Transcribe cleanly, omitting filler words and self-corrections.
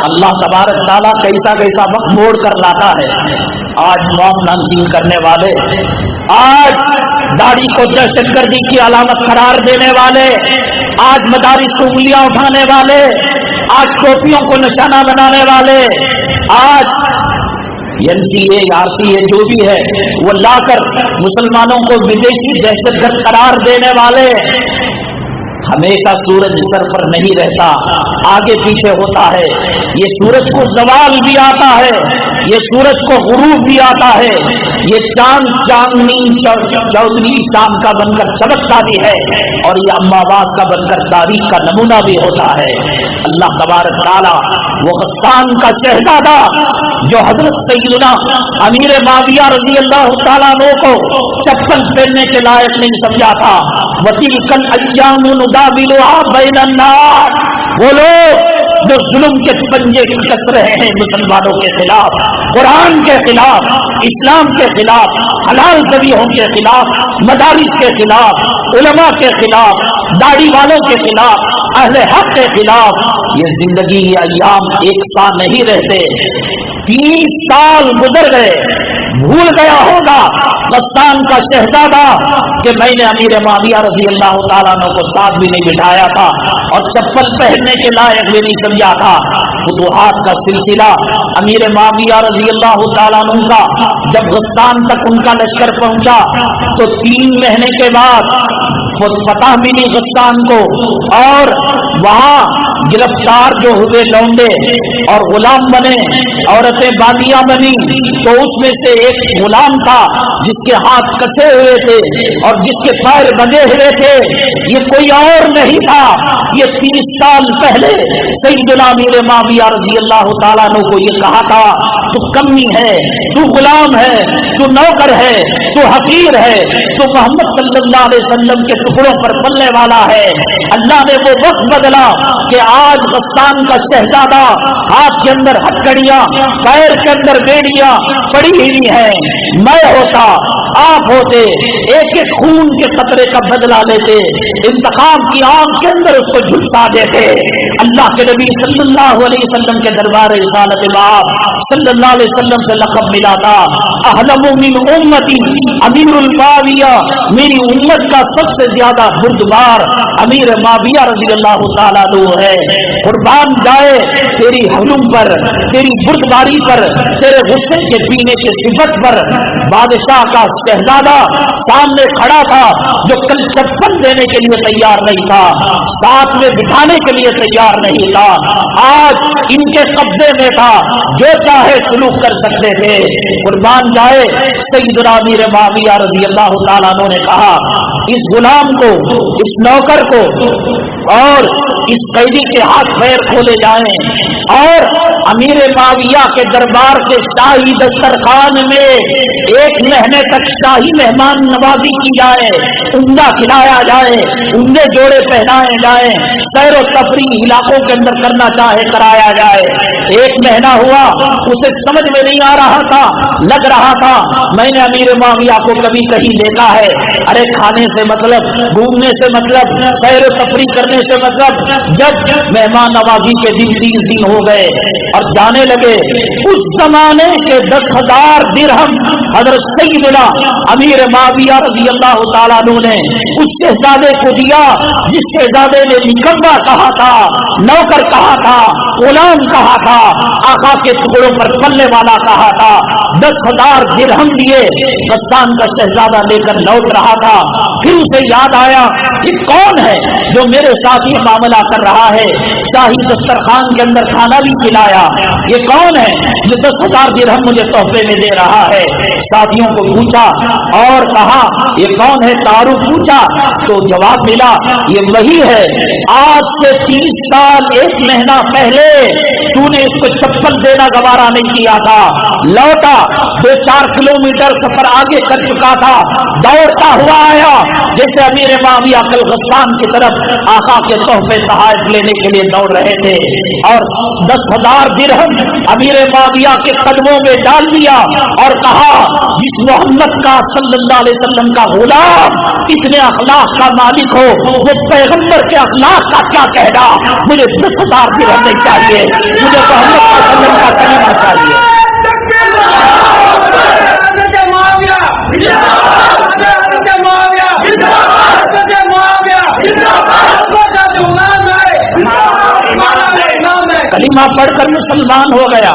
اللہ تبارک تعالیٰ کیسا کیسا وقت موڑ کر لاتا ہے. آج معاملہ نشین کرنے والے، آج داڑھی کو دہشت گردی کی علامت قرار دینے والے، آج مدارس کو انگلیاں اٹھانے والے، آج ٹوپیوں کو نشانہ بنانے والے، آج NCA RCA جو بھی ہے وہ لا کر مسلمانوں کو ودیشی دہشت گرد قرار دینے والے. ہمیشہ سورج سر پر نہیں رہتا، آگے پیچھے ہوتا ہے. یہ سورج کو زوال بھی آتا ہے، یہ سورج کو غروب بھی آتا ہے، یہ چاند چاندنی چودھری چاند کا بن کر چمکتا بھی ہے، اور یہ اماواس کا بن کر تاریخ کا نمونہ بھی ہوتا ہے. اللہ تبارک تعالیٰ وہ غسان کا شہزادہ جو حضرت سیدنا امیر معاویہ رضی اللہ تعالیٰ عنہ کو چپل پہننے کے لائق نہیں سمجھا تھا. وَتِلْكَ الْأَيَّامُ نُدَاوِلُهَا بَيْنَ النَّاسِ، وہ لوگ جو ظلم کے پنجے کس رہے ہیں مسلمانوں کے خلاف، قرآن کے خلاف، اسلام کے خلاف، حلال ذبیحوں کے خلاف، مدارس کے خلاف، علماء کے خلاف، داڑھی والوں کے خلاف، اہل حق کے خلاف. یہ زندگی یہ ایام ایک سال نہیں رہتے، 30 سال گزر گئے. بھول گیا ہوگا غسان کا شہزادہ کہ میں نے امیر معاویہ رضی اللہ تعالیٰ عنہ کو ساتھ بھی نہیں بٹھایا تھا اور چپل پہننے کے لائق بھی نہیں سمجھا تھا. فتوحات کا سلسلہ امیر معاویہ رضی اللہ تعالیٰ عنہ کا جب غسان تک ان کا لشکر پہنچا تو 3 مہینے کے بعد فتح ملی غسان کو، اور وہاں گرفتار جو ہوئے لونڈے اور غلام بنے، عورتیں باندیاں بنی، تو اس میں سے ایک غلام تھا جس کے ہاتھ کسے ہوئے تھے اور جس کے پیر بندھے ہوئے تھے. یہ کوئی اور نہیں تھا، یہ 30 سال پہلے سیدنا امیر معاویہ رضی اللہ تعالیٰ عنہ کو یہ کہا تھا تو کمی ہے، تو غلام ہے، تو نوکر ہے، تو حقیر ہے، تو محمد صلی اللہ علیہ وسلم کے ٹکڑوں پر پلنے والا ہے. اللہ نے وہ وقت بدلا کہ آج غسان کا شہزادہ ہاتھ کے اندر ہتھکڑیاں، پیر کے اندر بیڑیاں پڑی ہوئی ہیں. میں ہوتا، آپ ہوتے، ایک ایک خون کے قطرے کا بدلہ لیتے، انتقام کی آنکھ کے اندر اس کو جھلسا دیتے. اللہ کے نبی صلی اللہ علیہ وسلم کے دربار رسالت باب صلی اللہ علیہ وسلم سے لقب ملا تھا احلم من امتی امیر المعاویہ، میری امت کا سب سے زیادہ بردبار امیر معاویہ رضی اللہ تعالیٰ عنہ ہے. قربان جائے تیری حلم پر، تیری بردباری پر، تیرے غصے کے پینے کی صفت پر. بادشاہ کا شہزادہ سامنے کھڑا تھا جو کل چپل دینے کے لیے تیار نہیں تھا، ساتھ میں بٹھانے کے لیے تیار نہیں تھا. آج ان کے قبضے میں تھا، جو چاہے سلوک کر سکتے تھے. قربان جائے سیدنا امیر معاویہ رضی اللہ تعالیٰ عنہ نے کہا اس غلام کو، اس نوکر کو اور اس قیدی کے ہاتھ پیر کھولے جائیں اور امیر معاویہ کے دربار کے شاہی دسترخوان میں 1 مہینے تک شاہی مہمان نوازی کی جائے، عمدہ کھلایا جائے، عمدے جوڑے پہنائے جائیں، سیر و تفریح علاقوں کے اندر کرنا چاہے کرایا جائے. 1 مہینہ ہوا، اسے سمجھ میں نہیں آ رہا تھا، لگ رہا تھا میں نے امیر معاویہ کو کبھی کہیں دیکھا ہے. ارے کھانے سے مطلب، گھومنے سے مطلب، سیر و تفریح کرنے سے مطلب. جب مہمان نوازی کے دن 30 دن ہو گئے اور جانے لگے، اس زمانے کے 10,000 درہم حضرت سیدنا امیر معاویہ رضی اللہ تعالیٰ عنہ نے اس شہزادے کو دیا جس شہزادے نے نکما کہا تھا، نوکر کہا تھا، غلام کہا تھا، آقا کے ٹکڑوں پر پلنے والا کہا تھا. 10,000 درہم دیے. غسان کا شہزادہ لے کر لوٹ رہا تھا، پھر اسے یاد آیا یہ کون ہے جو میرے ساتھ یہ معاملہ کر رہا ہے، شاہی دسترخوان کے اندر کھانا بھی کھلایا. یہ کون ہے جو 10,000 درہم مجھے تحفے میں دے رہا ہے؟ ساتھیوں کو پوچھا اور کہا یہ کون ہے؟ تعارف پوچھا تو جواب ملا یہ وہی ہے آج سے 30 سال 1 مہینہ پہلے تو نے اس کو چپل دینا گوارا نہیں کیا تھا. لوٹا 2-4 کلومیٹر سفر آگے کر چکا تھا، دوڑتا ہوا آیا جیسے امیر معاویہ کل غسان کی طرف آقا کے تحفے تحائف لینے کے لیے دوڑ رہے تھے، اور 10,000 درہم امیر معاویہ کے قدموں میں ڈال دیا اور کہا جس محمد کا صلی اللہ علیہ وسلم کا غلام اتنے اخلاق کا مالک ہو، وہ پیغمبر کے اخلاق کا کیا کہنا؟ مجھے 10,000 درہم نہیں چاہیے، مجھے محمد کلمہ پڑھ کر مسلمان ہو گیا،